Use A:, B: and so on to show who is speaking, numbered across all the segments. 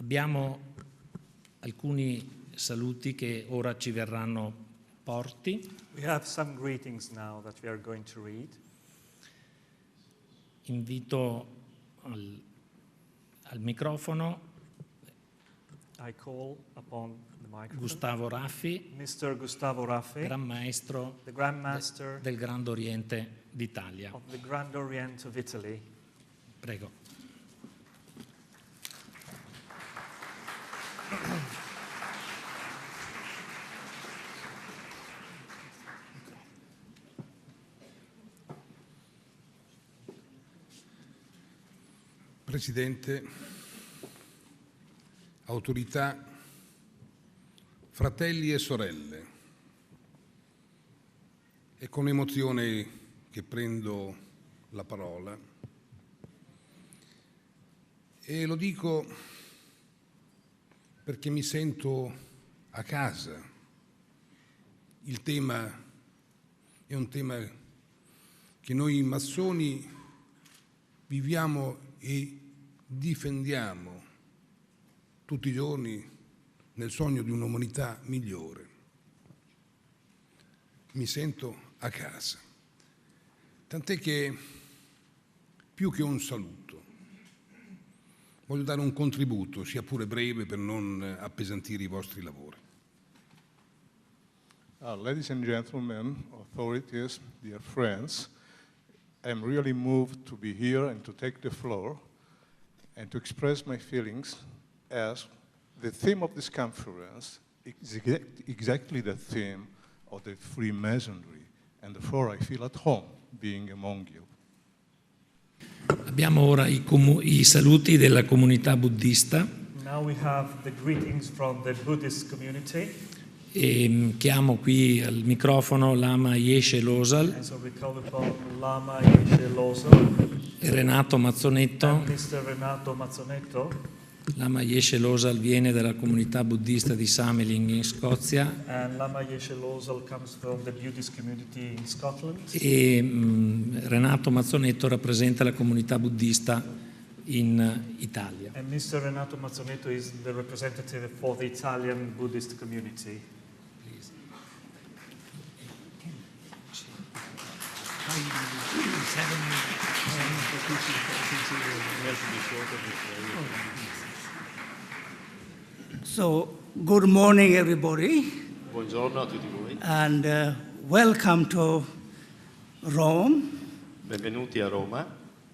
A: Abbiamo alcuni saluti che ora ci verranno porti.
B: We have some greetings now that we are going to read.
A: Invito al microfono
B: I call upon the microphone.
A: Gustavo Raffi,
B: Mr. Gustavo Raffi,
A: Gran Maestro
B: the Grand Master
A: del Grande Oriente d'Italia.
B: of the Grand Orient of Italy.
A: Prego.
C: Presidente, autorità, fratelli e sorelle, è con emozione che prendo la parola e lo dico perché mi sento a casa. Il tema è un tema che noi massoni viviamo e difendiamo tutti i giorni nel sogno di un'umanità migliore. Mi sento a casa, tant'è che più che un saluto voglio dare un contributo, sia pure breve, per non appesantire i vostri lavori.
D: Ladies and gentlemen, authorities, dear friends, I'm really moved to be here and to take the floor and to express my feelings as the theme of this conference is exactly the theme of the Freemasonry, and therefore I feel at home being among you.
A: Abbiamo ora i saluti della comunità buddista.
B: Now we have the greetings from the Buddhist community.
A: E chiamo qui al microfono Lama Yeshe Losal
B: And so we call upon Lama Yeshe Losal
A: e Renato Mazzonetto.
B: and Mr. Renato Mazzonetto.
A: Lama Yeshe Losal viene dalla comunità buddista di Sameling in Scozia
B: And Lama Yeshe Losal comes from the Buddhist community in Scotland.
A: e Renato Mazzonetto rappresenta la comunità buddista in Italia.
B: And Mr. Renato Mazzonetto is the representative for the Italian Buddhist community.
E: So, good morning, everybody,
F: Buongiorno a tutti voi,
E: and welcome to Rome.
F: benvenuti a Roma.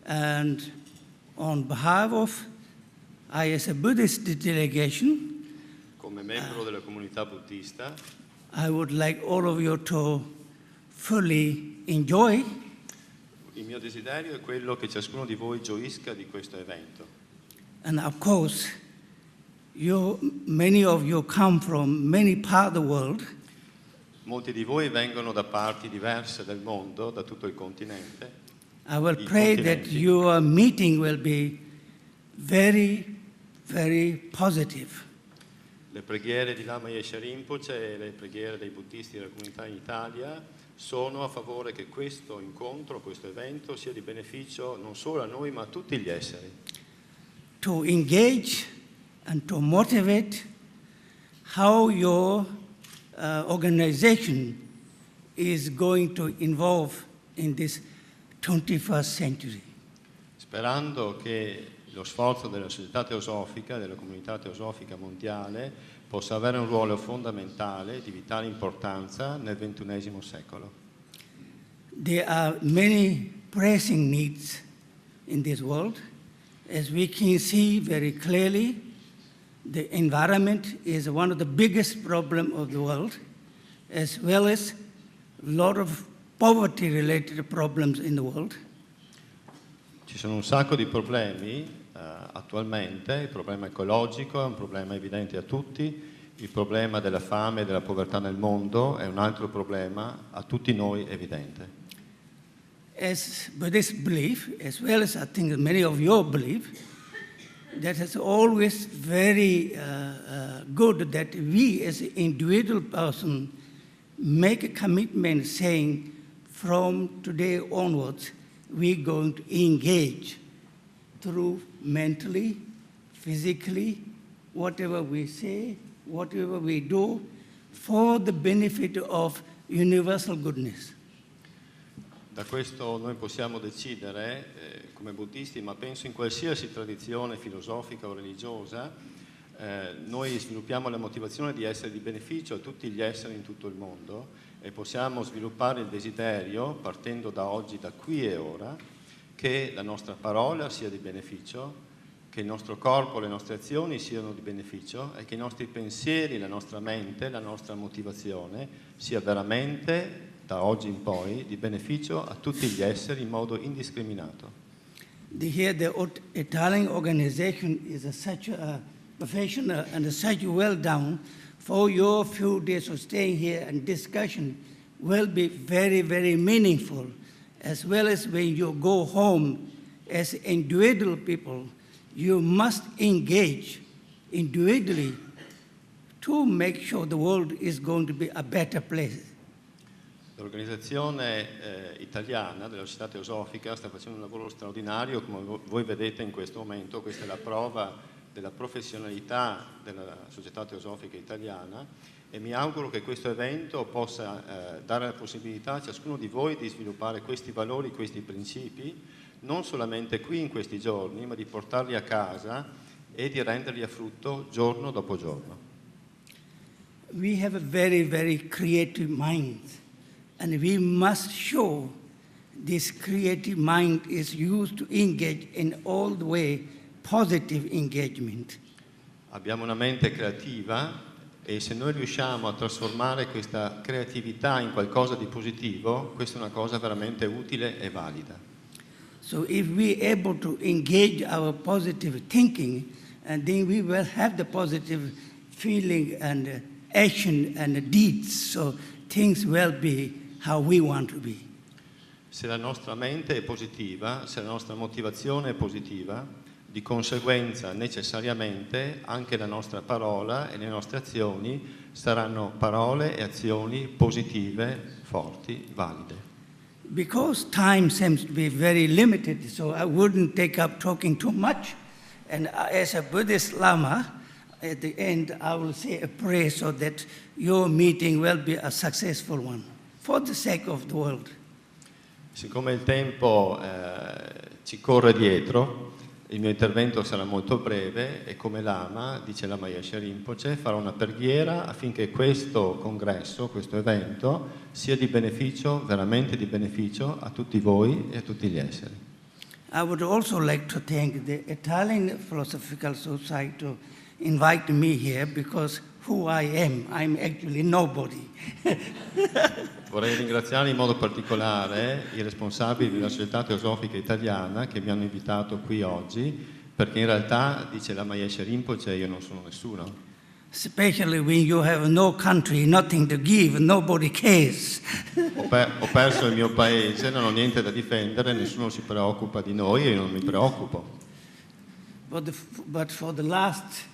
E: And on behalf of I, as a Buddhist delegation,
F: Come membro della comunità buddista
E: I would like all of you to fully enjoy
F: il mio desiderio è quello che ciascuno di voi gioisca di questo evento.
E: and of course, many of you come from many parts of the world,
F: Molti di voi vengono da parti diverse del mondo, da tutto il continente.
E: I will
F: I
E: pray that
F: continenti.
E: your meeting will be very, very positive.
F: Le preghiere di Lama Yeshe Rinpoche e le preghiere dei buddisti della comunità in Italia sono a favore che questo incontro, questo evento sia di beneficio non solo a noi ma a tutti gli esseri.
E: To engage and to motivate how your organization is going to involve in this 21st century.
F: Sperando che lo sforzo della società teosofica, della comunità teosofica mondiale, possa avere un ruolo fondamentale di vitale importanza nel XXI secolo.
E: There are many pressing needs in this world. As we can see very clearly, the environment is one of the biggest problems of the world, as well as a lot of poverty-related problems in the world.
F: Ci sono un sacco di problemi attualmente, il problema ecologico è un problema evidente a tutti, il problema della fame e della povertà nel mondo è un altro problema a tutti noi evidente.
E: As Buddhists believe, as well as I think many of you believe, that it's always very good that we as an individual person make a commitment saying from today onwards we're going to engage through mentally, physically, whatever we say, whatever we do, for the benefit of universal goodness.
F: Da questo noi possiamo decidere, come buddisti, ma penso in qualsiasi tradizione filosofica o religiosa, noi sviluppiamo la motivazione di essere di beneficio a tutti gli esseri in tutto il mondo e possiamo sviluppare il desiderio, partendo da oggi, da qui e ora, che la nostra parola sia di beneficio, che il nostro corpo, le nostre azioni siano di beneficio e che i nostri pensieri, la nostra mente, la nostra motivazione sia veramente, da oggi in poi, di beneficio a tutti gli esseri in modo indiscriminato.
E: Here the Italian organization is such a professional and such well done. For your few days of staying here and discussion will be very, very meaningful, as well as when you go home as individual people, you must engage individually to make sure the world is going to be a better place.
F: L'organizzazione italiana della Società Teosofica sta facendo un lavoro straordinario, come voi vedete in questo momento. Questa è la prova della professionalità della Società Teosofica italiana e mi auguro che questo evento possa dare la possibilità a ciascuno di voi di sviluppare questi valori, questi principi, non solamente qui in questi giorni, ma di portarli a casa e di renderli a frutto giorno dopo giorno.
E: We have a very, very creative mind, and we must show this creative mind is used to engage in all the way positive engagement.
F: Abbiamo una mente creativa e se noi riusciamo a trasformare questa creatività in qualcosa di positivo, questa è una cosa veramente utile e valida.
E: So if we are able to engage our positive thinking, and then we will have the positive feeling and action and deeds, so things will be how we want to be.
F: Se la nostra mente è positiva, se la nostra motivazione è positiva, di conseguenza necessariamente anche la nostra parola e le nostre azioni saranno parole e azioni positive, forti, valide.
E: Because time seems to be very limited, so I wouldn't take up talking too much. And as a Buddhist Lama, at the end I will say a prayer so that your meeting will be a successful one, for the sake of the world.
F: Siccome il tempo ci corre dietro, il mio intervento sarà molto breve e come Lama, dice Lama Yeshe Rinpoche, farò una preghiera affinché questo congresso, questo evento, sia di beneficio, veramente di beneficio a tutti voi e a tutti gli esseri.
E: I would also like to thank the Italian Philosophical Society to invite me here because who I am, I'm actually nobody.
F: Vorrei ringraziare in modo particolare i responsabili della Società Teosofica Italiana che mi hanno invitato qui oggi, perché in realtà, dice Lama Yeshe Rinpoche, io non sono nessuno.
E: Especially when you have no country, nothing to give, nobody cares.
F: Ho perso il mio paese, non ho niente da difendere, nessuno si preoccupa di noi e io non mi preoccupo.
E: But for the last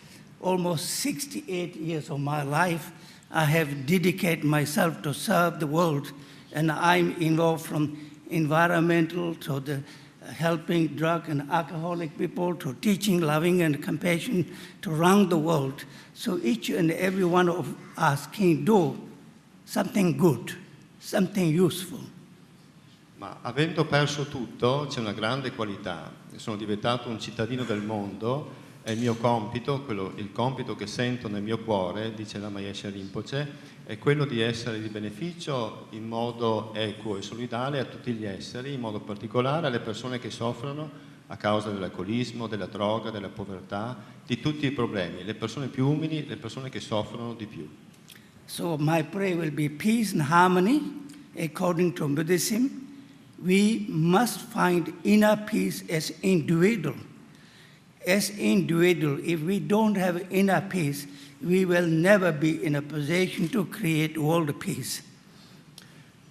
E: almost 68 years of my life, I have dedicated myself to serve the world, and I'm involved from environmental to the helping drug and alcoholic people to teaching loving and compassion to around the world. So each and every one of us can do something good, something useful.
F: Ma avendo perso tutto c'è una grande qualità. Sono diventato un cittadino del mondo. È il mio compito, il compito che sento nel mio cuore, dice Lama Yeshe Rinpoche, è quello di essere di beneficio in modo equo e solidale a tutti gli esseri, in modo particolare alle persone che soffrono a causa dell'alcolismo, della droga, della povertà, di tutti i problemi, le persone più umili, le persone che soffrono di più.
E: So my prayer will be peace and harmony according to Buddhism. We must find inner peace as individual. As individual, if we don't have inner peace, we will never be in a position to create world peace.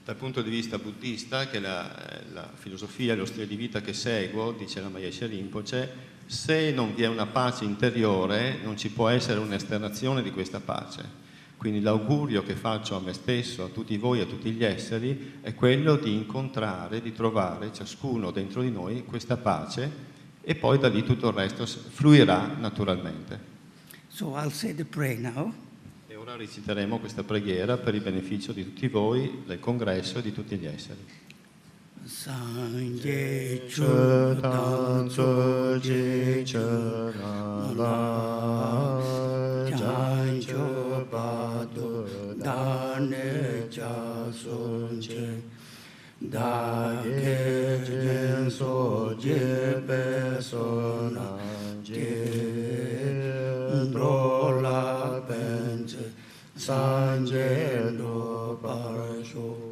F: Dal punto di vista buddista, che è la filosofia e lo stile di vita che seguo, dice Lama Yeshe Rinpoche, se non vi è una pace interiore, non ci può essere un'esternazione di questa pace. Quindi l'augurio che faccio a me stesso, a tutti voi, a tutti gli esseri, è quello di incontrare, di trovare ciascuno dentro di noi questa pace e poi da lì tutto il resto fluirà naturalmente.
E: So I'll say the prayer now.
F: E ora reciteremo questa preghiera per il beneficio di tutti voi, del congresso e di tutti gli esseri.
E: Sanje chudan soje chanala janjo badu dane jasunje dage jen soje besonanje drola benje sanje do parasho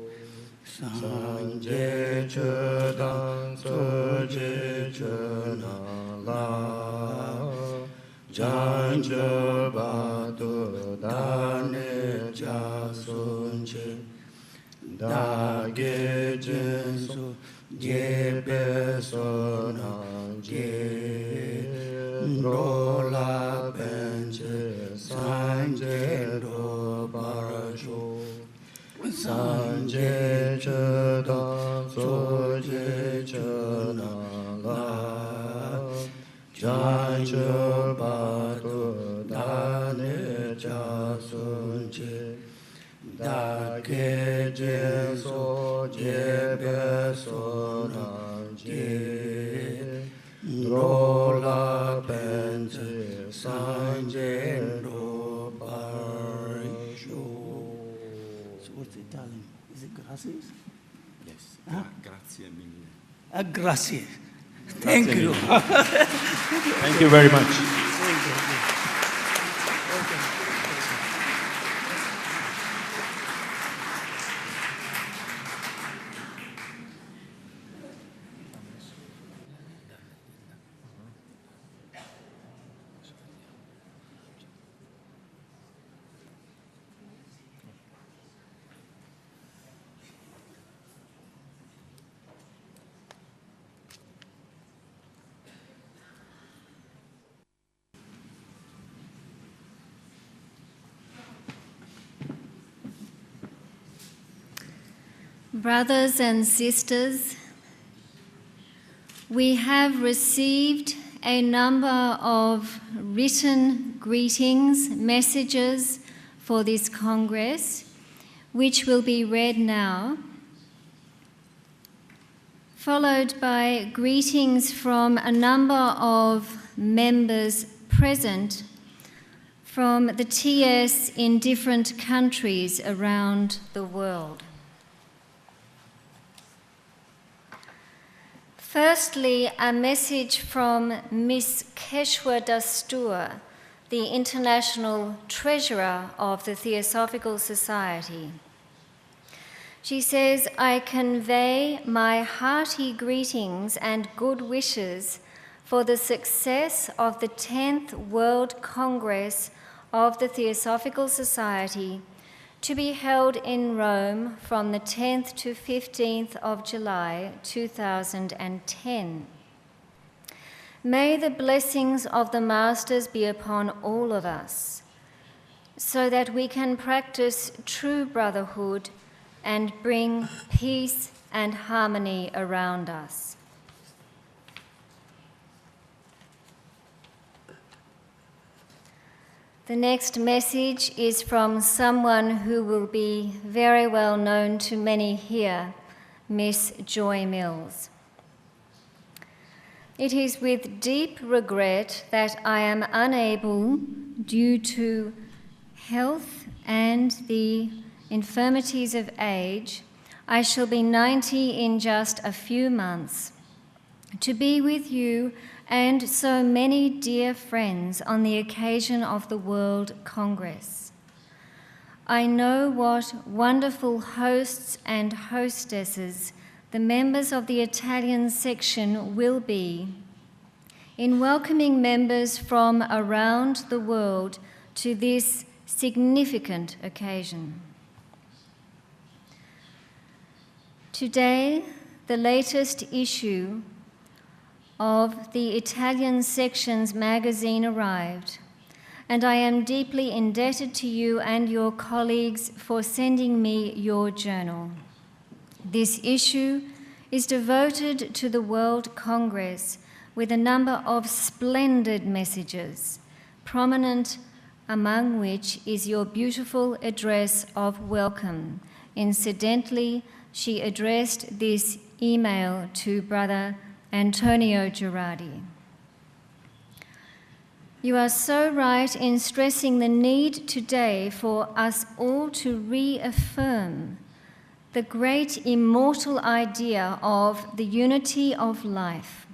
E: Sanje chedan soje chanala Janja badu dane jasunje Dage jenso jebe sonanje Rola benje sanje do barasho Sanje chedan soje chanala Janja badu dane jasunje Dake jenso jebe sonanje Rola benje sanje do barisho. What's Italian? Is it gracias?
G: Yes.
E: Huh?
G: Grazie mille.
E: Grazie. Thank you.
F: Thank you very much.
H: Brothers and sisters, we have received a number of written greetings, messages for this Congress, which will be read now, followed by greetings from a number of members present from the TS in different countries around the world. Firstly, a message from Miss Keshwa Dastur, the International Treasurer of the Theosophical Society. She says, I convey my hearty greetings and good wishes for the success of the 10th World Congress of the Theosophical Society to be held in Rome from the 10th to 15th of July 2010. May the blessings of the Masters be upon all of us, so that we can practice true brotherhood and bring peace and harmony around us. The next message is from someone who will be very well known to many here, Miss Joy Mills. It is with deep regret that I am unable, due to health and the infirmities of age, I shall be 90 in just a few months, to be with you and so many dear friends on the occasion of the World Congress. I know what wonderful hosts and hostesses the members of the Italian section will be in welcoming members from around the world to this significant occasion. Today, the latest issue of the Italian section's magazine arrived, and I am deeply indebted to you and your colleagues for sending me your journal. This issue is devoted to the World Congress with a number of splendid messages, prominent among which is your beautiful address of welcome. Incidentally, she addressed this email to Brother Antonio Girardi. You are so right in stressing the need today for us all to reaffirm the great immortal idea of the unity of life.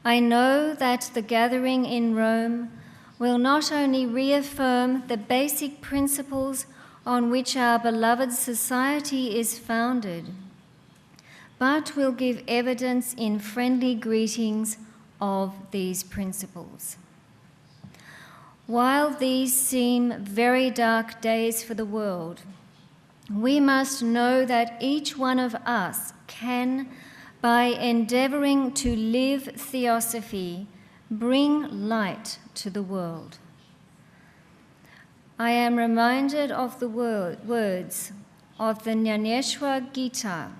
H: I know that the gathering in Rome will not only reaffirm the basic principles on which our beloved society is founded, but will give evidence in friendly greetings of these principles. While these seem very dark days for the world, we must know that each one of us can, by endeavoring to live theosophy, bring light to the world. I am reminded of the words of the Jnaneshwar Gita,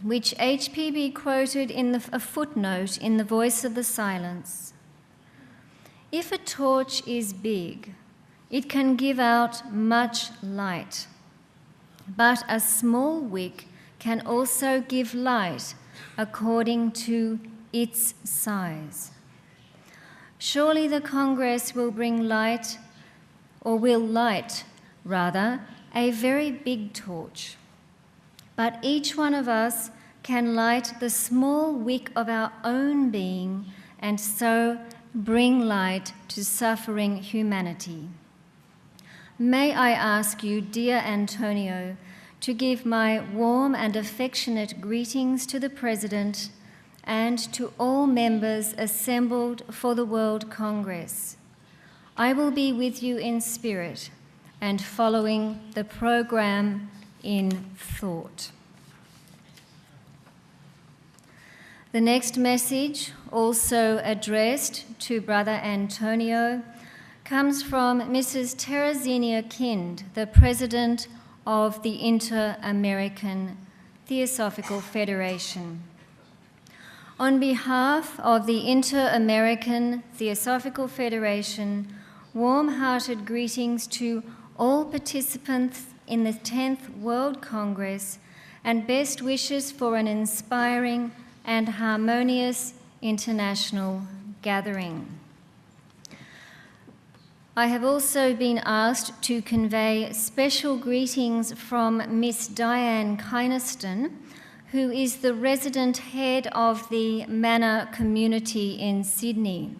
H: which HPB quoted in a footnote in The Voice of the Silence. If a torch is big, it can give out much light, but a small wick can also give light according to its size. Surely the Congress will bring light, or will light, rather, a very big torch. But each one of us can light the small wick of our own being and so bring light to suffering humanity. May I ask you, dear Antonio, to give my warm and affectionate greetings to the President and to all members assembled for the World Congress. I will be with you in spirit and following the program in thought. The next message, also addressed to Brother Antonio, comes from Mrs. Terezinia Kind, the President of the Inter-American Theosophical Federation. On behalf of the Inter-American Theosophical Federation, warm-hearted greetings to all participants in the 10th World Congress and best wishes for an inspiring and harmonious international gathering. I have also been asked to convey special greetings from Miss Diane Kynaston, who is the resident head of the Manor community in Sydney.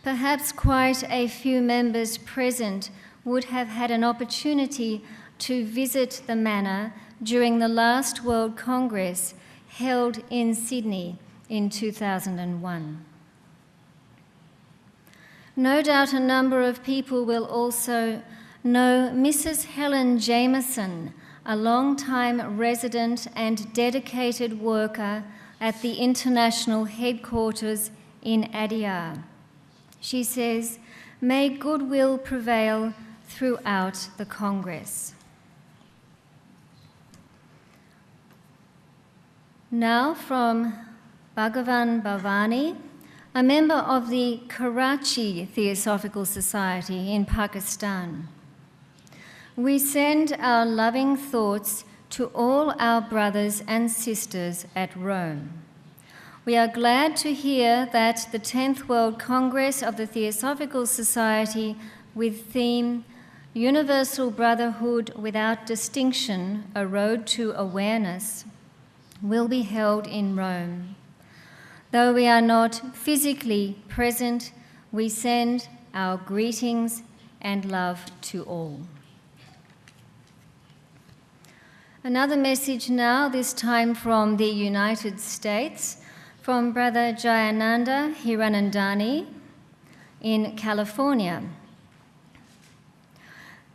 H: Perhaps quite a few members present would have had an opportunity to visit the Manor during the last World Congress held in Sydney in 2001. No doubt a number of people will also know Mrs. Helen Jameson, a long-time resident and dedicated worker at the international headquarters in Adyar. She says, "May goodwill prevail throughout the Congress." Now from Bhagavan Bhavani, a member of the Karachi Theosophical Society in Pakistan. We send our loving thoughts to all our brothers and sisters at Rome. We are glad to hear that the 10th World Congress of the Theosophical Society, with theme Universal Brotherhood Without Distinction, A Road to Awareness, will be held in Rome. Though we are not physically present, we send our greetings and love to all. Another message now, this time from the United States, from Brother Jayananda Hiranandani in California.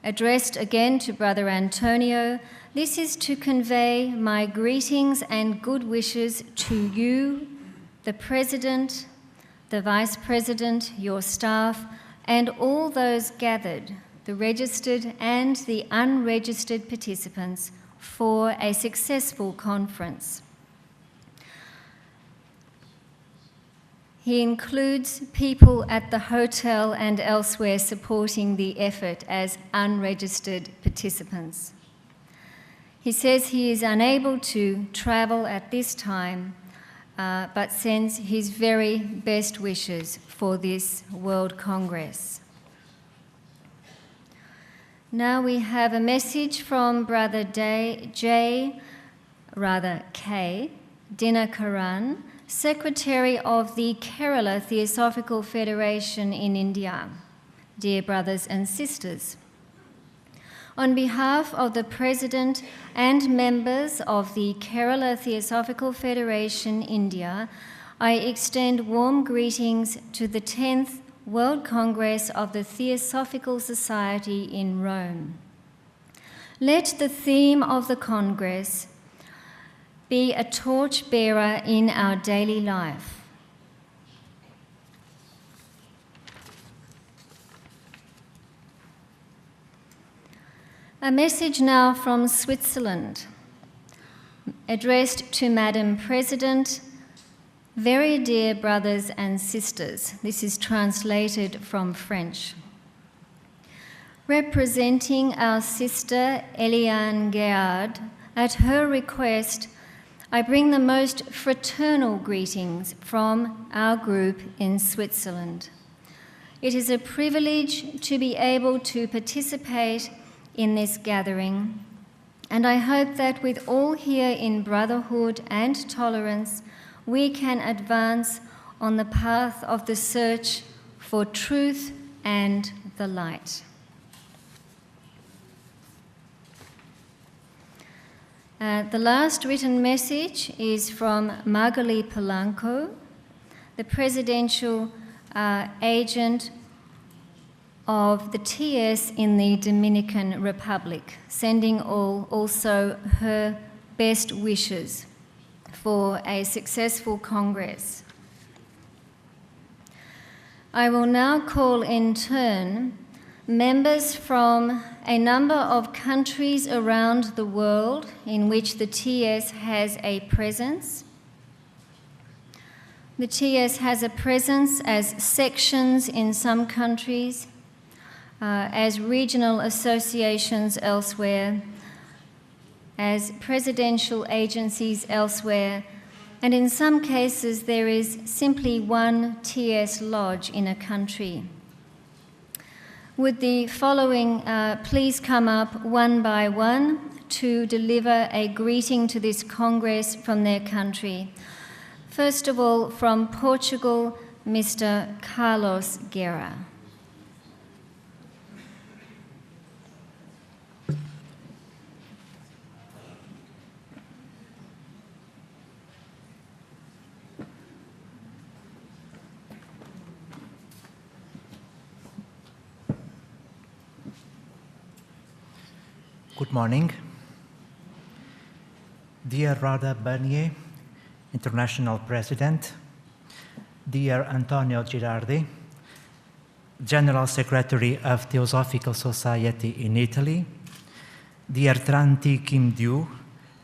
H: Addressed again to Brother Antonio, this is to convey my greetings and good wishes to you, the President, the Vice President, your staff, and all those gathered, the registered and the unregistered participants, for a successful conference. He includes people at the hotel and elsewhere supporting the effort as unregistered participants. He says he is unable to travel at this time, but sends his very best wishes for this World Congress. Now we have a message from Brother K. Dinakaran, Secretary of the Kerala Theosophical Federation in India. Dear brothers and sisters, on behalf of the President and members of the Kerala Theosophical Federation, India, I extend warm greetings to the 10th World Congress of the Theosophical Society in Rome. Let the theme of the Congress be a torchbearer in our daily life. A message now from Switzerland, addressed to Madam President. Very dear brothers and sisters, this is translated from French. Representing our sister Eliane Gerard, at her request, I bring the most fraternal greetings from our group in Switzerland. It is a privilege to be able to participate in this gathering, and I hope that with all here in brotherhood and tolerance, we can advance on the path of the search for truth and the light. The last written message is from Magali Polanco, the presidential agent of the TS in the Dominican Republic, sending also her best wishes for a successful Congress. I will now call in turn members from a number of countries around the world in which the TS has a presence. The TS has a presence as sections in some countries, as regional associations elsewhere, as presidential agencies elsewhere, and in some cases there is simply one TS lodge in a country. Would the following please come up one by one to deliver a greeting to this Congress from their country? First of all, from Portugal, Mr. Carlos Guerra.
I: Good morning. Dear Radha Bernier, International President, dear Antonio Girardi, General Secretary of Theosophical Society in Italy, dear Tranti Kim Dew,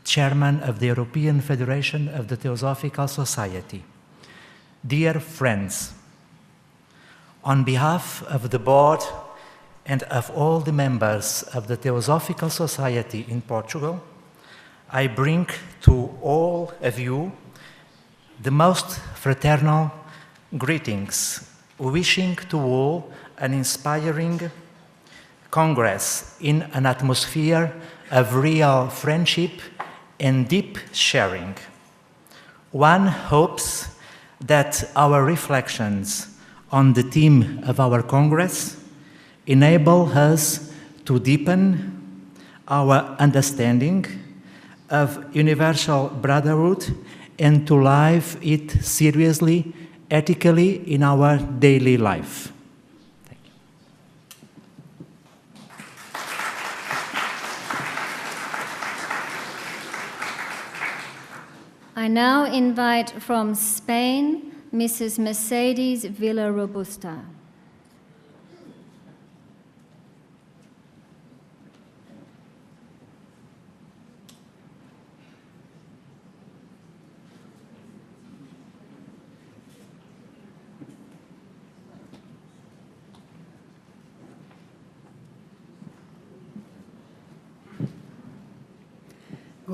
I: Chairman of the European Federation of the Theosophical Society, dear friends, on behalf of the board and of all the members of the Theosophical Society in Portugal, I bring to all of you the most fraternal greetings, wishing to all an inspiring Congress in an atmosphere of real friendship and deep sharing. One hopes that our reflections on the theme of our Congress enable us to deepen our understanding of universal brotherhood and to live it seriously, ethically in our daily life. Thank you.
H: I now invite from Spain, Mrs. Mercedes Villarrobusta.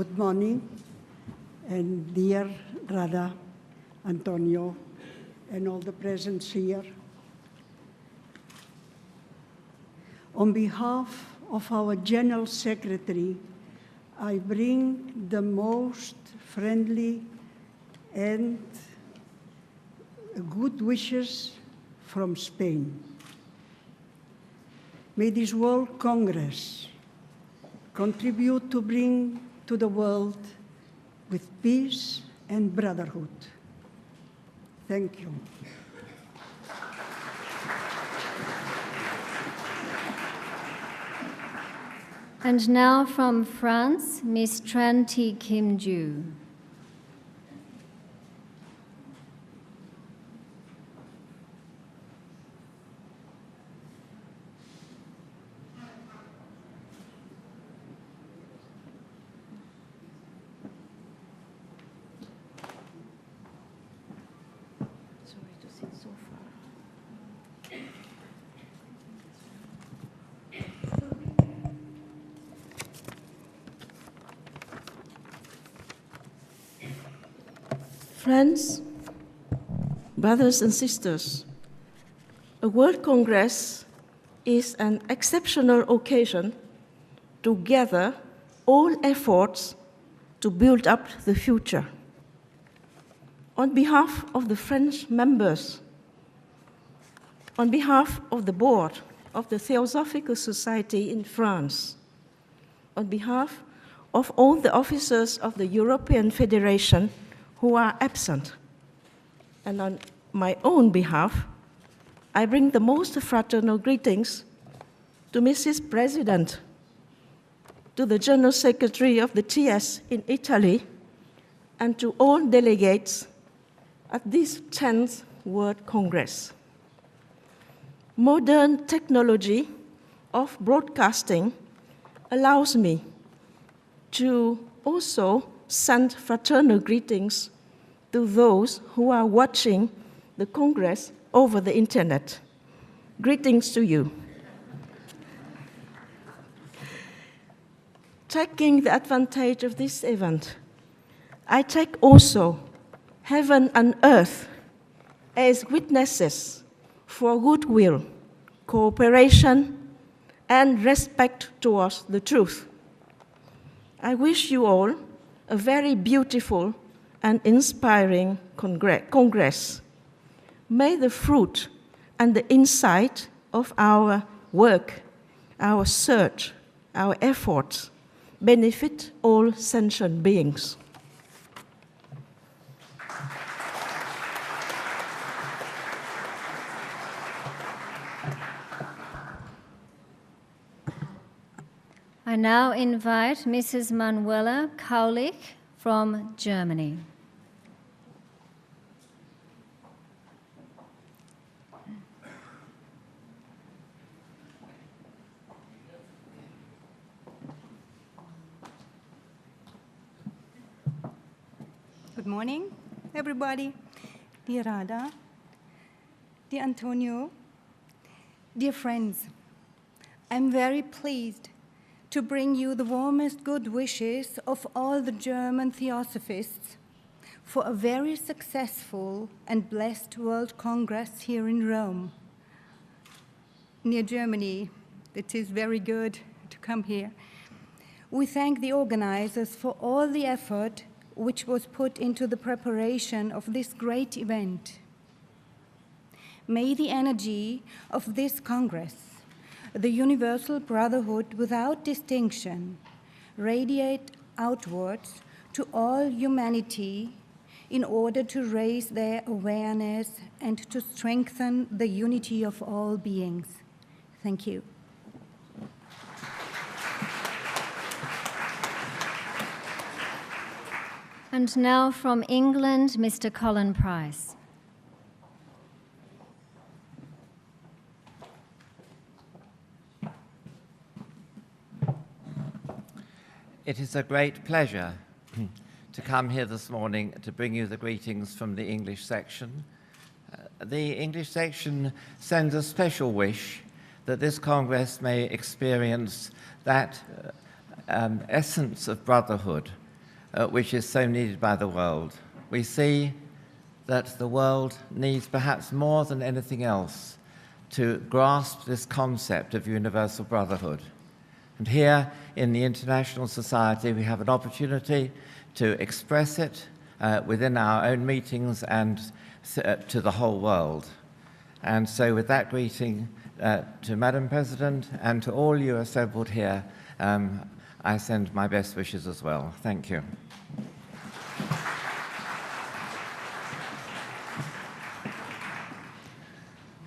J: good morning, and dear Radha, Antonio, and all the presents here. On behalf of our General Secretary, I bring the most friendly and good wishes from Spain. May this World Congress contribute to bring to the world with peace and brotherhood. Thank you.
H: And now from France, Miss Tran Thi Kim Ju.
K: Friends, brothers and sisters, a World Congress is an exceptional occasion to gather all efforts to build up the future. On behalf of the French members, on behalf of the board of the Theosophical Society in France, on behalf of all the officers of the European Federation who are absent, and on my own behalf, I bring the most fraternal greetings to Mrs. President, to the General Secretary of the TS in Italy, and to all delegates at this 10th World Congress. Modern technology of broadcasting allows me to also send fraternal greetings to those who are watching the Congress over the internet. Greetings to you. Taking the advantage of this event, I take also heaven and earth as witnesses for goodwill, cooperation, and respect towards the truth. I wish you all a very beautiful and inspiring Congress. May the fruit and the insight of our work, our search, our efforts benefit all sentient beings.
H: I now invite Mrs. Manuela Kaulich from Germany.
L: Good morning, everybody. Dear Radha, dear Antonio, dear friends, I'm very pleased to bring you the warmest good wishes of all the German Theosophists for a very successful and blessed World Congress here in Rome, near Germany. It is very good to come here. We thank the organizers for all the effort which was put into the preparation of this great event. May the energy of this Congress, the universal brotherhood without distinction, radiate outwards to all humanity in order to raise their awareness and to strengthen the unity of all beings. Thank you.
H: And now from England, Mr. Colin Price.
M: It is a great pleasure to come here this morning to bring you the greetings from the English section. The English section sends a special wish that this Congress may experience that essence of brotherhood which is so needed by the world. We see that the world needs perhaps more than anything else to grasp this concept of universal brotherhood. And here in the International Society, we have an opportunity to express it within our own meetings and to the whole world. And so with that greeting to Madam President and to all you assembled here, I send my best wishes as well. Thank you.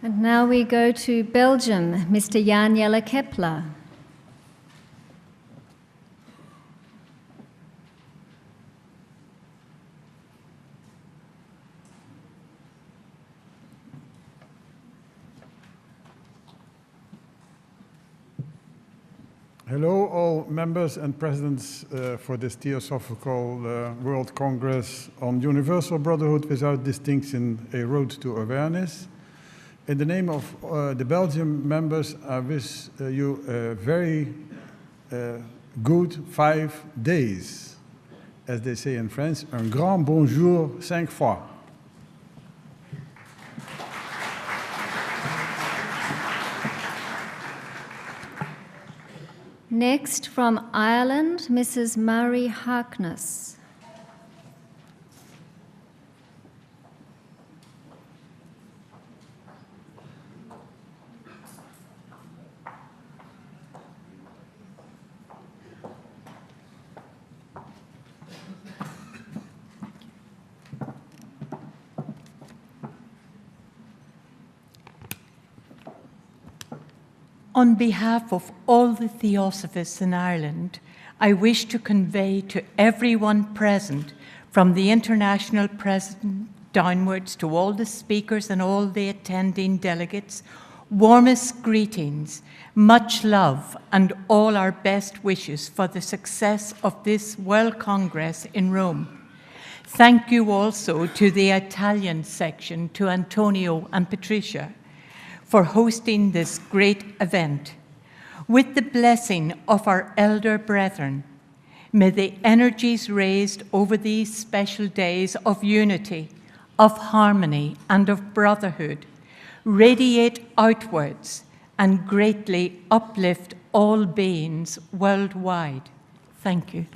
H: And now we go to Belgium, Mr. Jan Jelle Kepler.
N: Hello, all members and presidents for this Theosophical World Congress on Universal Brotherhood Without Distinction, A Road to Awareness. In the name of the Belgian members, I wish you a very good 5 days. As they say in French, un grand bonjour 5 fois.
H: Next, from Ireland, Mrs. Marie Harkness.
O: On behalf of all the Theosophists in Ireland, I wish to convey to everyone present, from the international president downwards to all the speakers and all the attending delegates, warmest greetings, much love, and all our best wishes for the success of this World Congress in Rome. Thank you also to the Italian section, to Antonio and Patricia, for hosting this great event. With the blessing of our elder brethren, may the energies raised over these special days of unity, of harmony, and of brotherhood radiate outwards and greatly uplift all beings worldwide. Thank you.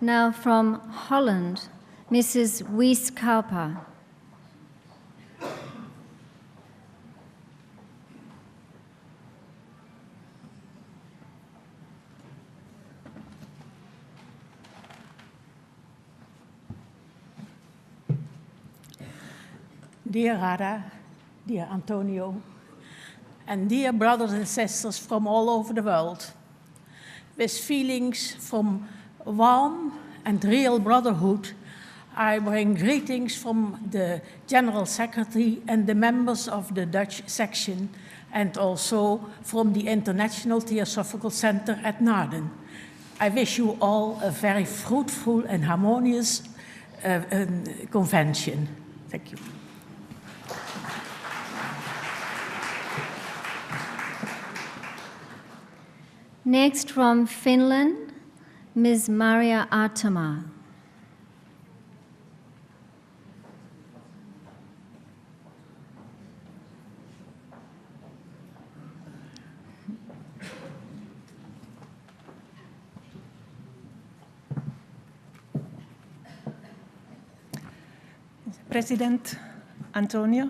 H: Now from Holland, Mrs. Wies-Kauper.
P: Dear Rada, dear Antonio, and dear brothers and sisters from all over the world, with feelings from warm and real brotherhood, I bring greetings from the General Secretary and the members of the Dutch section, and also from the International Theosophical Center at Naarden. I wish you all a very fruitful and harmonious convention. Thank you.
H: Next from Finland, Ms. Maria Artema.
Q: President Antonio,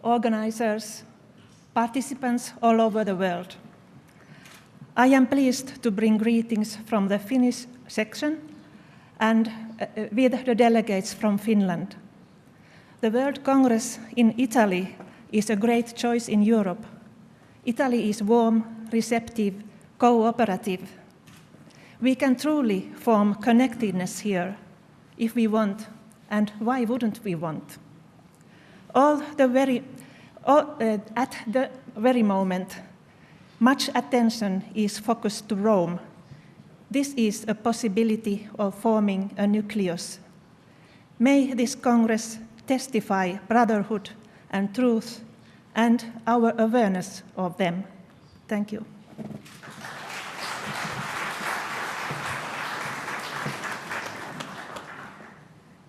Q: organizers, participants all over the world. I am pleased to bring greetings from the Finnish section and with the delegates from Finland. The World Congress in Italy is a great choice in Europe. Italy is warm, receptive, cooperative. We can truly form connectedness here if we want, and why wouldn't we want? At the very moment, much attention is focused to Rome. This is a possibility of forming a nucleus. May this Congress testify brotherhood and truth and our awareness of them. Thank you.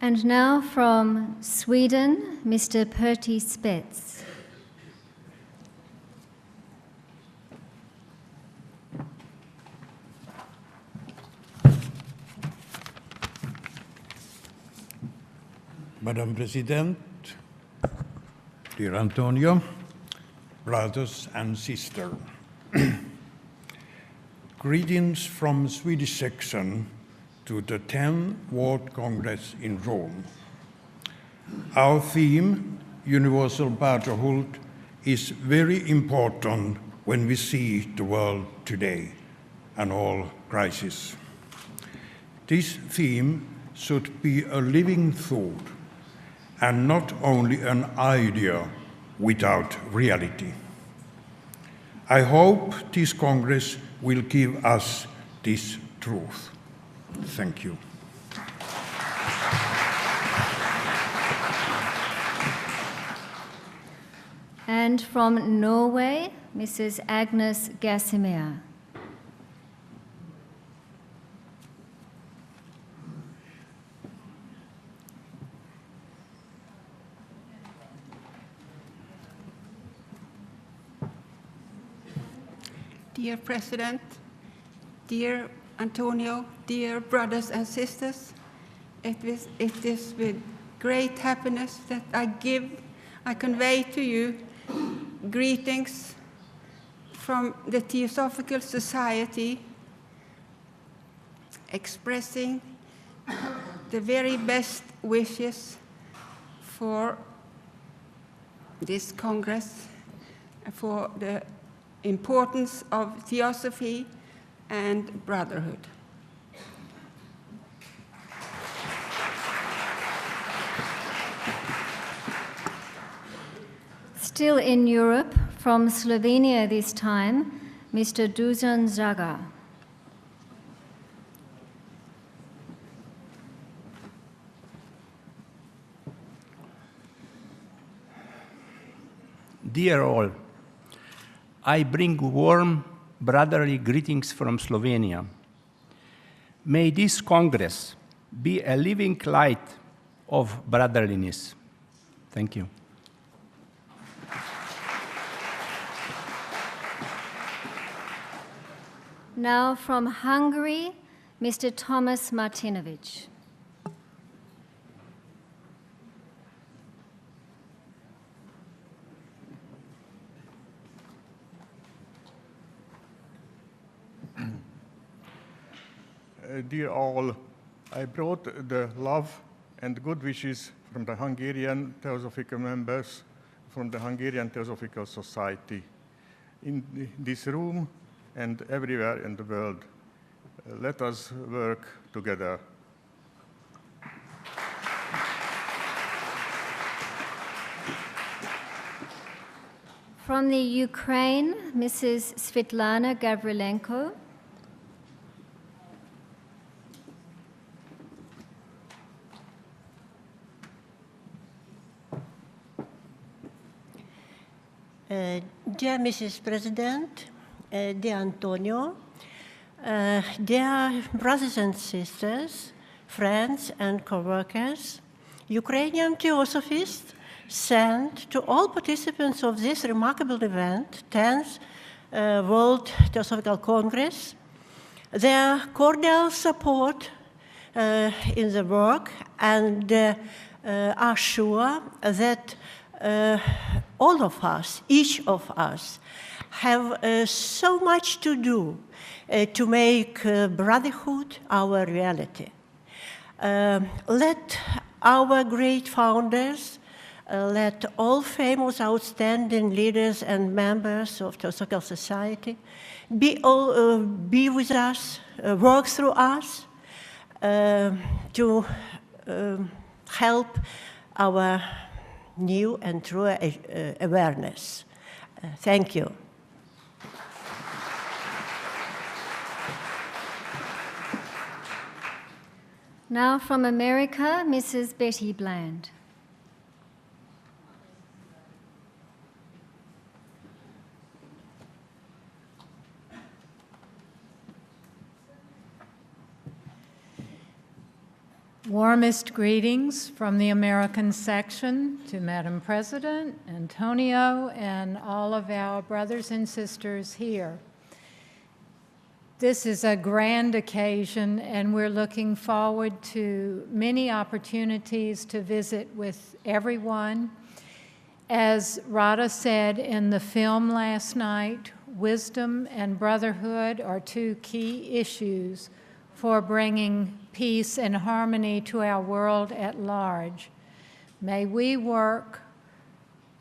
H: And now from Sweden, Mr. Pertti Spets.
R: Madam President, dear Antonio, brothers and sisters, greetings from Swedish section to the 10th World Congress in Rome. Our theme, Universal Brotherhood, is very important when we see the world today and all crises. This theme should be a living thought and not only an idea without reality. I hope this Congress will give us this truth. Thank you.
H: And from Norway, Mrs. Agnes Gassimer.
S: Dear President, dear Antonio, dear brothers and sisters, it is with great happiness that I convey to you greetings from the Theosophical Society, expressing the very best wishes for this Congress, for the importance of theosophy and brotherhood.
H: Still in Europe, from Slovenia this time, Mr. Dusan Zaga.
T: Dear all, I bring warm brotherly greetings from Slovenia. May this Congress be a living light of brotherliness. Thank you.
H: Now from Hungary, Mr. Thomas Martinovic.
D: Dear all, I brought the love and good wishes from the Hungarian Theosophical members, from the Hungarian Theosophical Society. In this room and everywhere in the world, let us work together.
H: From the Ukraine, Mrs. Svetlana Gavrilenko.
U: Dear Mrs. President, dear Antonio, dear brothers and sisters, friends and co-workers, Ukrainian Theosophists send to all participants of this remarkable event, 10th World Theosophical Congress, their cordial support in the work and are sure that all of us, each of us, have so much to do to make brotherhood our reality. Let our great founders, let all famous outstanding leaders and members of the Theosophical Society be with us, work through us to help our new and true awareness. Thank you.
H: Now from America, Mrs. Betty Bland.
C: Warmest greetings from the American section to Madam President, Antonio, and all of our brothers and sisters here. This is a grand occasion, and we're looking forward to many opportunities to visit with everyone. As Radha said in the film last night, wisdom and brotherhood are two key issues for bringing peace and harmony to our world at large. May we work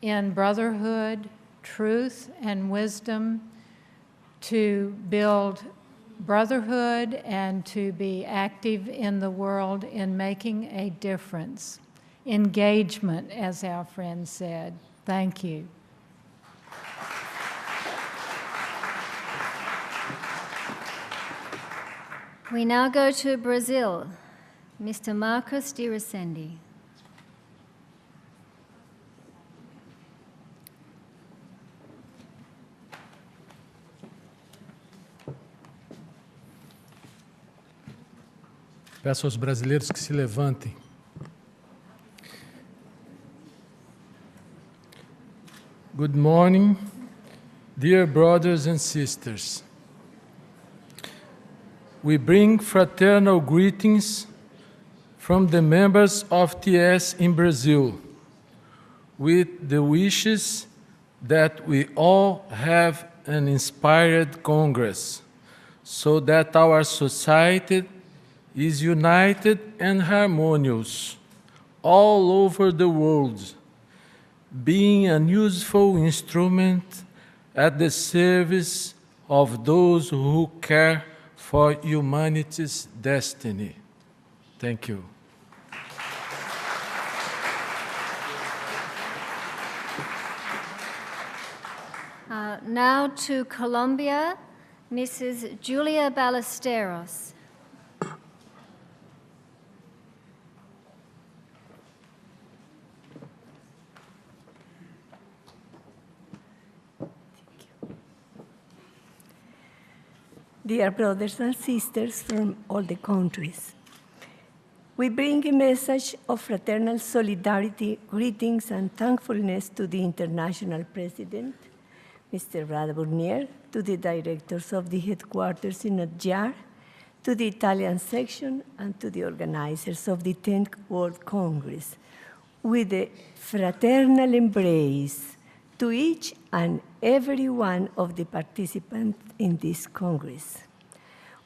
C: in brotherhood, truth, and wisdom to build brotherhood and to be active in the world in making a difference. Engagement, as our friend said. Thank you.
H: We now go to Brazil. Mr. Marcos de Resende.
V: Peço aos brasileiros que se levantem. Good morning, dear brothers and sisters. We bring fraternal greetings from the members of TS in Brazil, with the wishes that we all have an inspired Congress, so that our society is united and harmonious all over the world, being a useful instrument at the service of those who care for humanity's destiny. Thank you.
H: Now to Colombia, Mrs. Julia Ballesteros.
W: Dear brothers and sisters from all the countries, we bring a message of fraternal solidarity, greetings, and thankfulness to the International President, Mr. Radha Burnier, to the directors of the headquarters in Adjar, to the Italian section, and to the organizers of the 10th World Congress, with a fraternal embrace to each and every one of the participants in this Congress.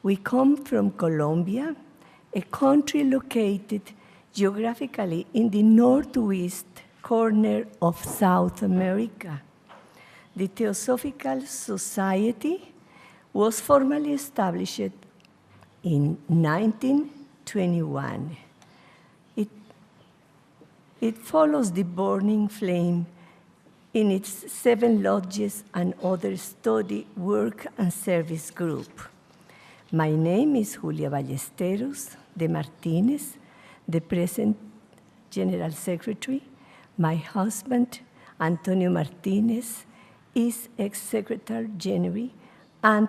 W: We come from Colombia, a country located geographically in the northwest corner of South America. The Theosophical Society was formally established in 1921. It follows the burning flame in its 7 lodges and other study, work, and service group. My name is Julia Ballesteros de Martinez, the present General Secretary. My husband, Antonio Martinez, is ex-Secretary General and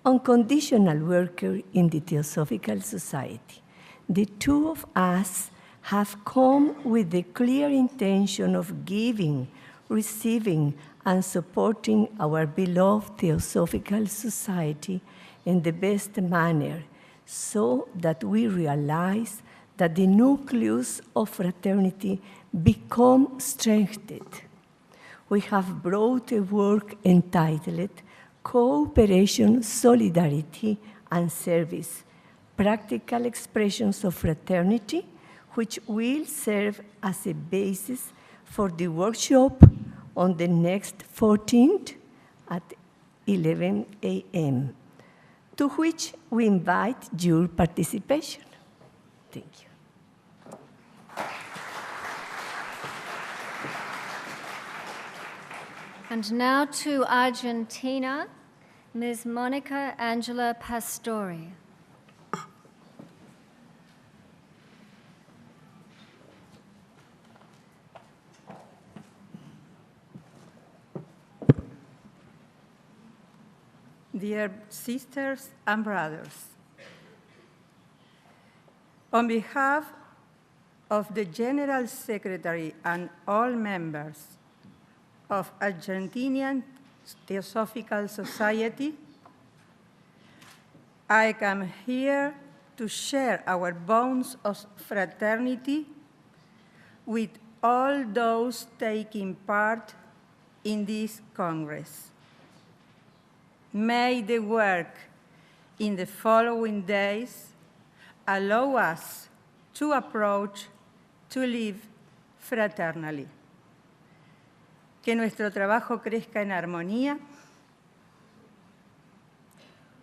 W: unconditional worker in the Theosophical Society. The two of us have come with the clear intention of giving, receiving, and supporting our beloved Theosophical Society in the best manner, so that we realize that the nucleus of fraternity become strengthened. We have brought a work entitled Cooperation, Solidarity, and Service, Practical Expressions of Fraternity, which will serve as a basis for the workshop on the next 14th at 11 a.m., to which we invite your participation. Thank you.
H: And now to Argentina, Ms. Monica Angela Pastori.
X: Dear sisters and brothers,
A: On behalf of the General Secretary and all members of Argentinian Theosophical Society, I come here to share our bonds of fraternity with all those taking part in this Congress. May the work in the following days allow us to approach, to live fraternally. Que nuestro trabajo crezca en armonía,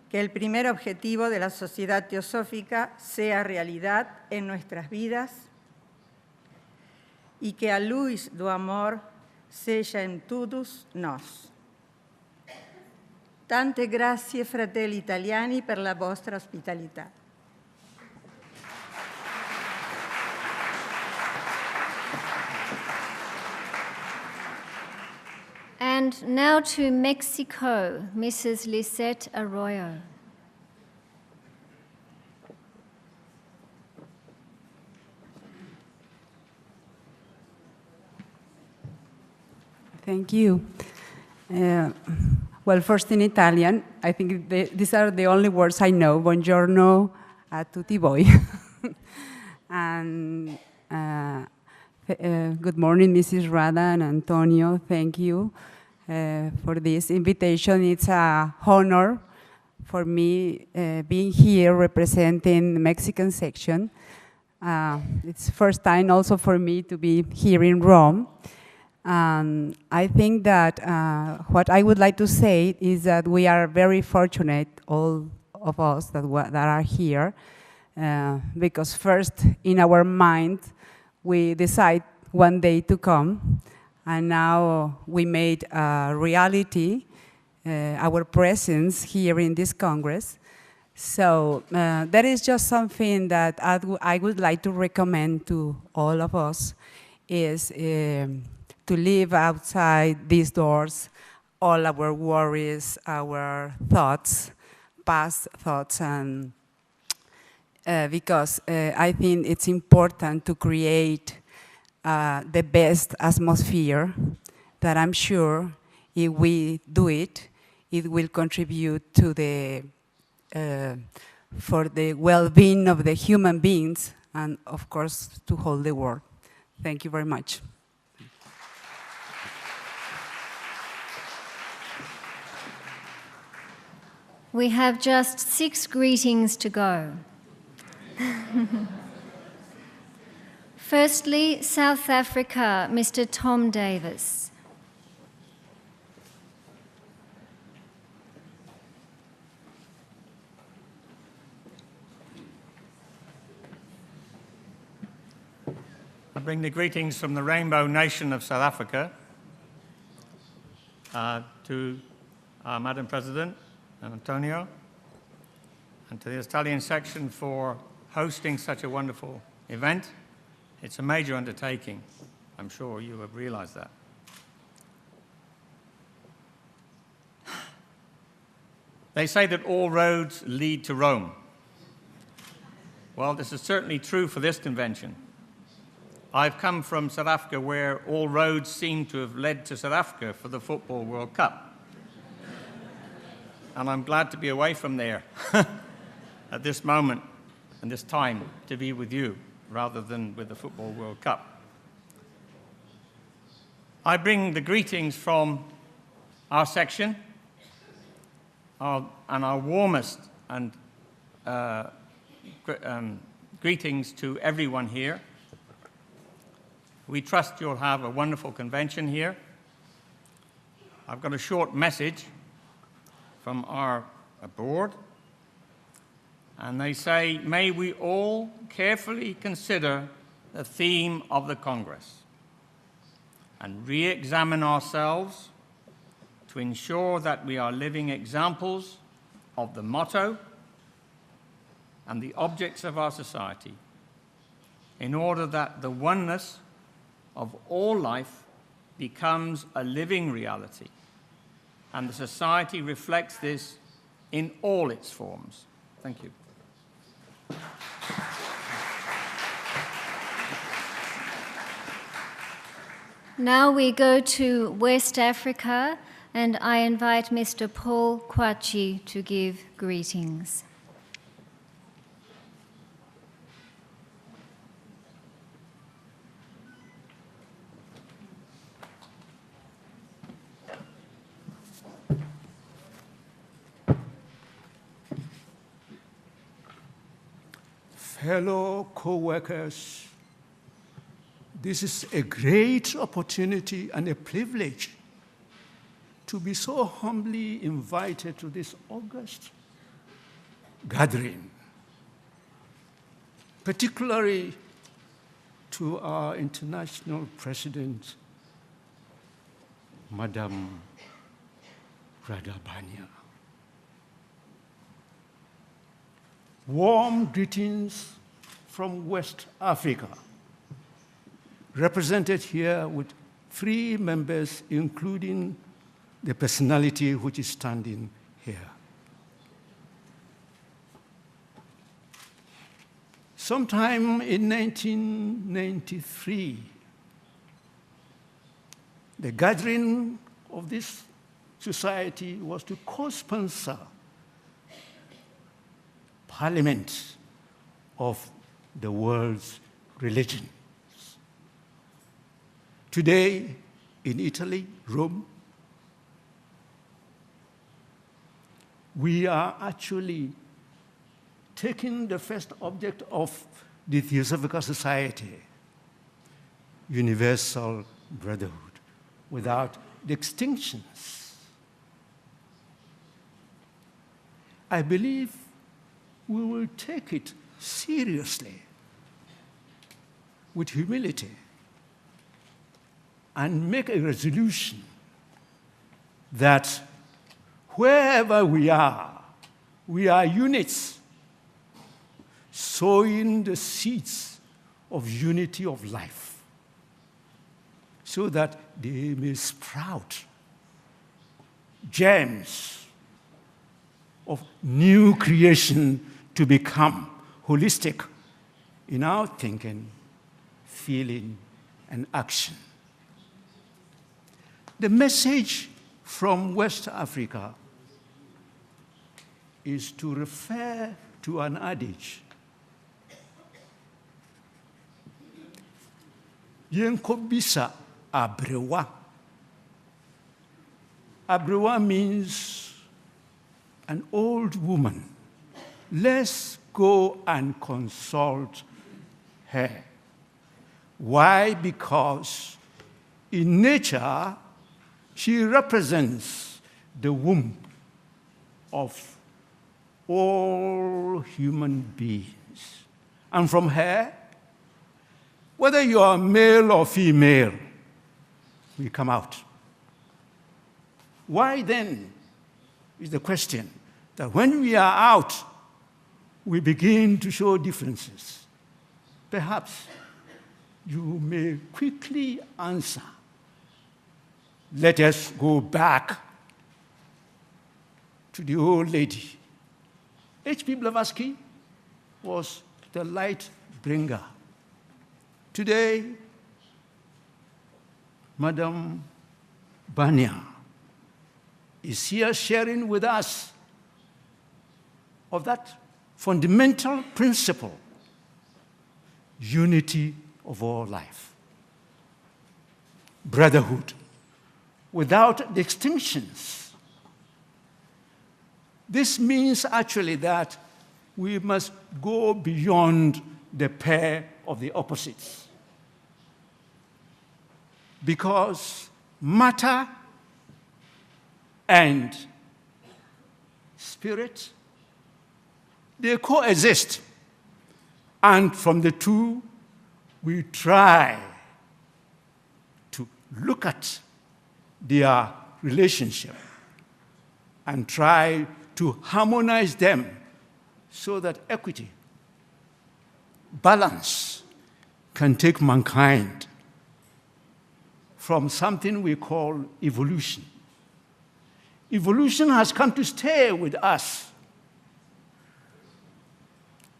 A: que el primer objetivo de la sociedad teosófica sea realidad en nuestras vidas e que a luz do amor seja em todos nós. Tante grazie, fratelli italiani, per la vostra ospitalità.
H: And now to Mexico, Mrs. Lisette Arroyo.
B: Thank you. Well, first in Italian, I think these are the only words I know. Buongiorno a tutti voi. And good morning, Mrs. Rada and Antonio. Thank you for this invitation. It's an honor for me being here representing the Mexican section. It's the first time also for me to be here in Rome. I think that what I would like to say is that we are very fortunate, all of us that are here, because first in our mind we decide one day to come, and now we made a reality our presence here in this Congress. So that is just something that I would like to recommend to all of us, is to leave outside these doors all our worries, our thoughts, past thoughts, and because I think it's important to create the best atmosphere that I'm sure if we do it, it will contribute to the for the well-being of the human beings and, of course, to whole the world. Thank you very much.
H: We have just 6 greetings to go. Firstly, South Africa, Mr. Tom Davis.
G: I bring the greetings from the Rainbow Nation of South Africa to Madam President Antonio, and to the Italian section for hosting such a wonderful event. It's a major undertaking. I'm sure you have realized that. They say that all roads lead to Rome. Well, this is certainly true for this convention. I've come from South Africa, where all roads seem to have led to South Africa for the Football World Cup. And I'm glad to be away from there at this moment and this time, to be with you rather than with the Football World Cup. I bring the greetings from our section and our warmest and greetings to everyone here. We trust you'll have a wonderful convention here. I've got a short message from our board, and they say, may we all carefully consider the theme of the Congress and re-examine ourselves to ensure that we are living examples of the motto and the objects of our society, in order that the oneness of all life becomes a living reality, and the society reflects this in all its forms. Thank you.
H: Now we go to West Africa, and I invite Mr. Paul Kwachi to give greetings.
E: Fellow co-workers, this is a great opportunity and a privilege to be so humbly invited to this august gathering, particularly to our international president, Madam Radha Bania. Warm greetings from West Africa, represented here with 3 members, including the personality which is standing here. Sometime in 1993, the gathering of this society was to co-sponsor Parliament of the world's religions. Today, in Italy, Rome, we are actually taking the first object of the Theosophical Society, universal brotherhood, without distinctions. I believe we will take it seriously, with humility, and make a resolution that wherever we are units, sowing the seeds of unity of life, so that they may sprout gems of new creation to become holistic in our thinking, feeling, and action. The message from West Africa is to refer to an adage. Yenkobisa abrewa. Abrewa means an old woman. Let's go and consult her. Why? Because in nature, she represents the womb of all human beings. And from her, whether you are male or female, we come out. Why then is the question that when we are out, we begin to show differences. Perhaps you may quickly answer. Let us go back to the old lady. H.P. Blavatsky was the light bringer. Today, Madam Bania is here sharing with us of that fundamental principle, unity of all life, brotherhood, without distinctions. This means actually that we must go beyond the pair of the opposites, because matter and spirit, they coexist. And from the two, we try to look at their relationship and try to harmonize them so that equity, balance can take mankind from something we call evolution. Evolution has come to stay with us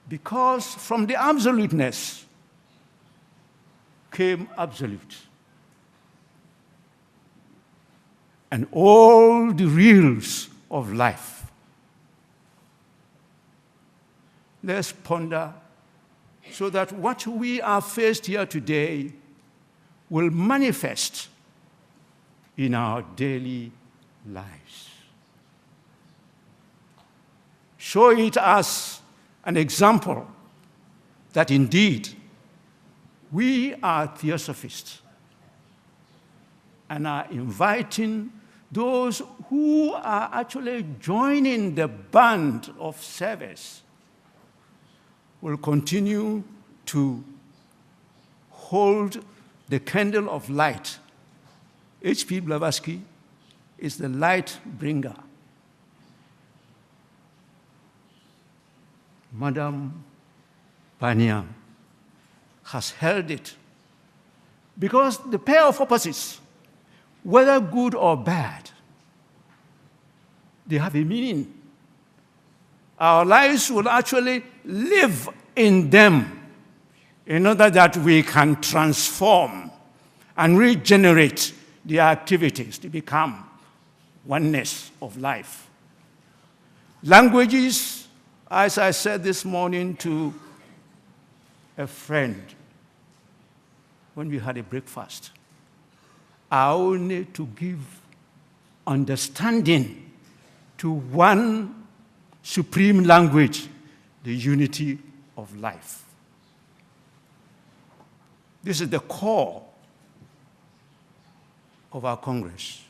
E: because from the absoluteness came absolute. and all the reals of life. Let's ponder so that what we are faced here today will manifest in our daily lives. Show it as an example that indeed we are theosophists and are inviting those who are actually joining the band of service will continue to hold the candle of light. H.P. Blavatsky is the light bringer. Madame Banyam has held it because the pair of opposites, whether good or bad, they have a meaning. Our lives will actually live in them in order that we can transform and regenerate the activities to become oneness of life. Languages, as I said this morning to a friend when we had a breakfast, are only to give understanding to one supreme language, the unity of life. This is the core of our Congress.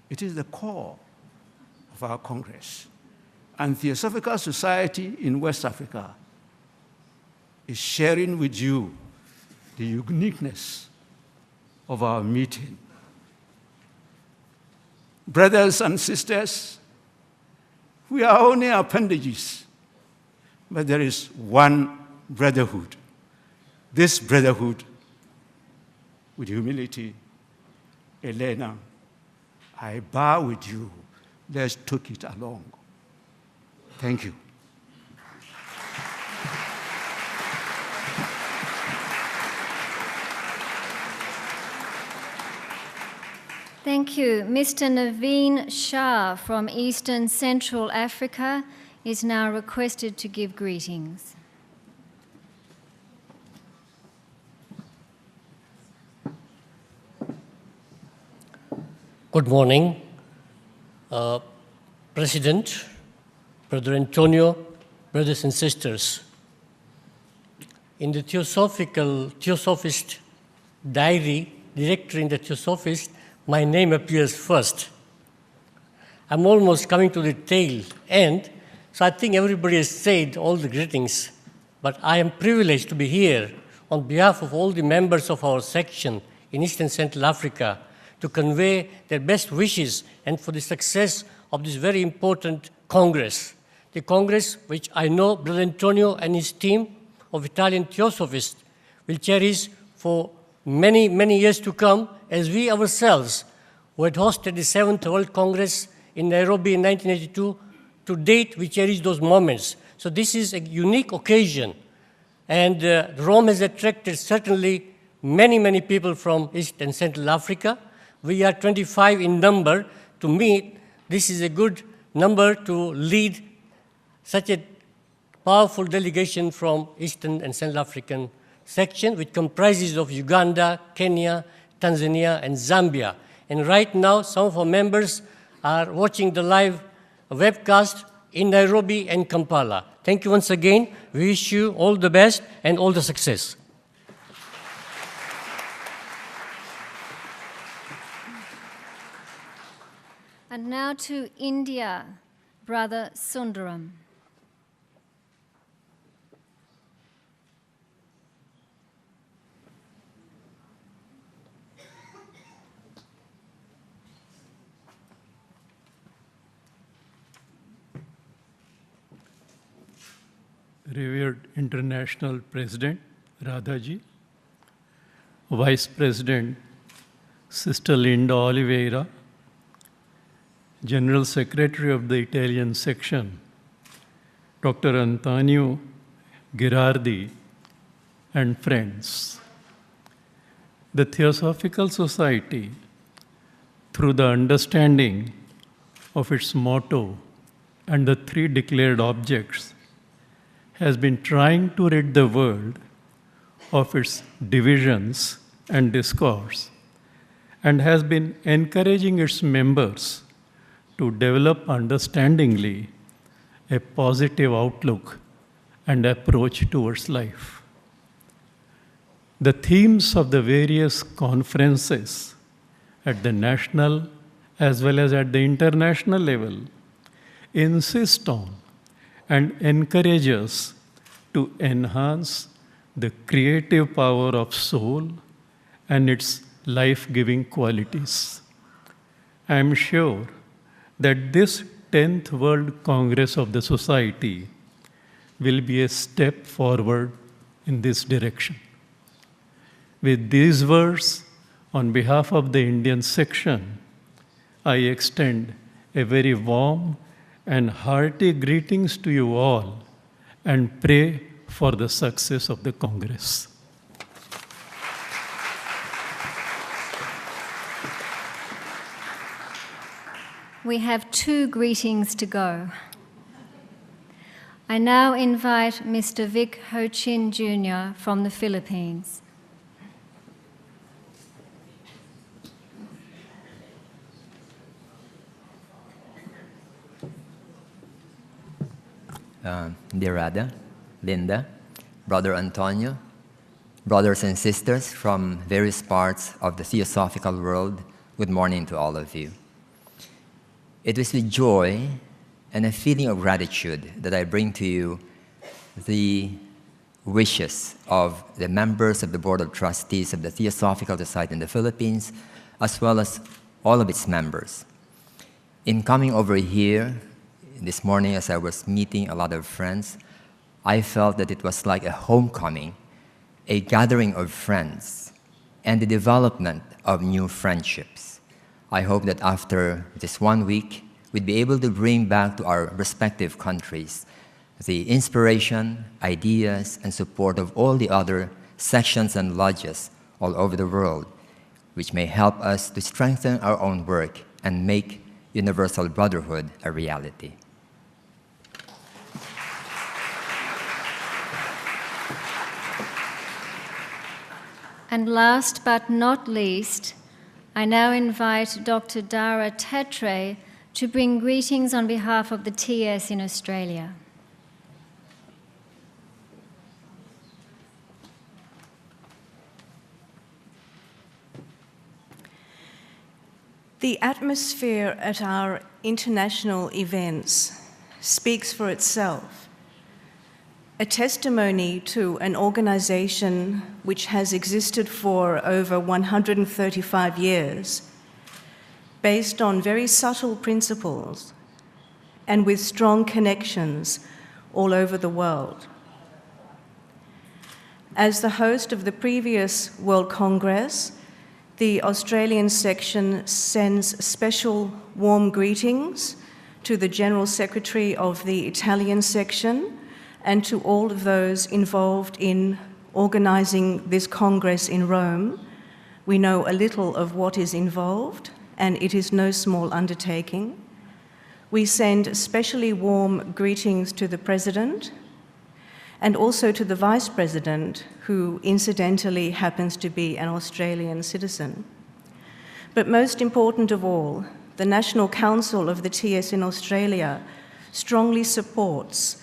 E: It is the core of our Congress. And Theosophical Society in West Africa is sharing with you the uniqueness of our meeting. Brothers and sisters, we are only appendages, but there is one brotherhood. This brotherhood, with humility, Elena, I bow with you. Let's take it along. Thank you.
H: Thank you. Mr. Naveen Shah from Eastern Central Africa is now requested to give greetings.
F: Good morning, President, Brother Antonio, brothers and sisters. In the Theosophist diary, directory in the Theosophist, my name appears first. I'm almost coming to the tail end, so I think everybody has said all the greetings, but I am privileged to be here on behalf of all the members of our section in Eastern Central Africa to convey their best wishes and for the success of this very important Congress. The Congress which I know Brother Antonio and his team of Italian Theosophists will cherish for many, many years to come, as we ourselves, who had hosted the 7th World Congress in Nairobi in 1982, to date we cherish those moments. So this is a unique occasion, and Rome has attracted certainly many, many people from East and Central Africa. We are 25 in number. To me, this is a good number to lead such a powerful delegation from Eastern and Central African section, which comprises of Uganda, Kenya, Tanzania, and Zambia. And right now, some of our members are watching the live webcast in Nairobi and Kampala. Thank you once again. We wish you all the best and all the success.
H: And now to India, Brother Sundaram.
I: Revered International President Radhaji, Vice President Sister Linda Oliveira, General Secretary of the Italian Section, Dr. Antonio Ghirardi, and friends. The Theosophical Society through the understanding of its motto and the 3 declared objects, has been trying to rid the world of its divisions and discords, and has been encouraging its members to develop understandingly a positive outlook and approach towards life. The themes of the various conferences at the national as well as at the international level insist on and encourage us to enhance the creative power of soul and its life-giving qualities. I am sure that this 10th World Congress of the Society will be a step forward in this direction. With these words, on behalf of the Indian section, I extend a very warm and hearty greetings to you all and pray for the success of the Congress.
H: We have 2 greetings to go. I now invite Mr. Vic Ho Chin Jr. from the Philippines.
J: Dear Radha, Linda, Brother Antonio, brothers and sisters from various parts of the theosophical world, good morning to all of you. It is with joy and a feeling of gratitude that I bring to you the wishes of the members of the Board of Trustees of the Theosophical Society in the Philippines, as well as all of its members. In coming over here this morning, as I was meeting a lot of friends, I felt that it was like a homecoming, a gathering of friends, and the development of new friendships. I hope that after this 1 week, we'd be able to bring back to our respective countries the inspiration, ideas, and support of all the other sections and lodges all over the world, which may help us to strengthen our own work and make universal brotherhood a reality.
H: And last but not least, I now invite Dr. Dara Tetre to bring greetings on behalf of the TS in Australia.
K: The atmosphere at our international events speaks for itself, a testimony to an organization which has existed for over 135 years, based on very subtle principles and with strong connections all over the world. As the host of the previous World Congress, the Australian section sends special warm greetings to the General Secretary of the Italian section and to all of those involved in organizing this Congress in Rome. We know a little of what is involved, and it is no small undertaking. We send especially warm greetings to the President and also to the Vice President, who incidentally happens to be an Australian citizen. But most important of all, the National Council of the TS in Australia strongly supports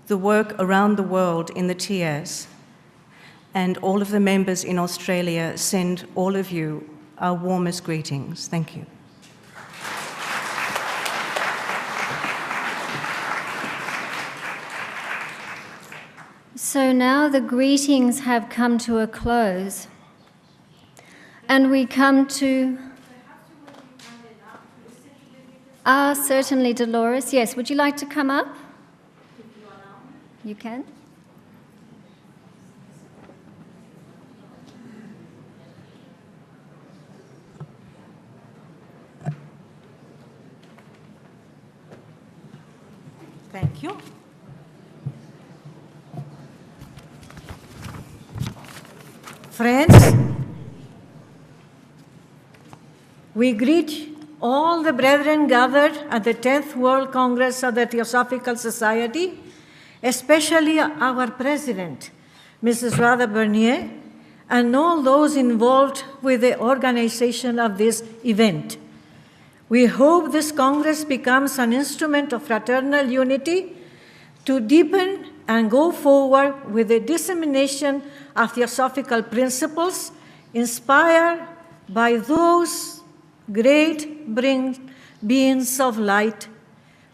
K: the work around the world in the TS, and all of the members in Australia send all of you our warmest greetings. Thank you.
H: So now the greetings have come to a close, and we come to... certainly, Dolores. Yes, would you like to come up? You can.
K: Thank you.
L: Friends, we greet all the brethren gathered at the 10th World Congress of the Theosophical Society, especially our president, Mrs. Radha Bernier, and all those involved with the organization of this event. We hope this Congress becomes an instrument of fraternal unity to deepen and go forward with the dissemination of theosophical principles inspired by those great beings of light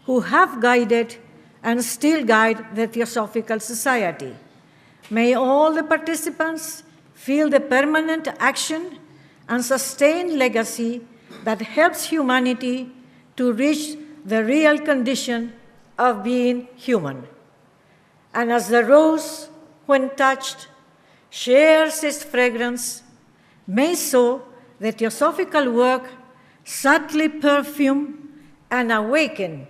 L: who have guided and still guide the Theosophical Society. May all the participants feel the permanent action and sustained legacy that helps humanity to reach the real condition of being human. And as the rose, when touched, shares its fragrance, may so the theosophical work subtly perfume and awaken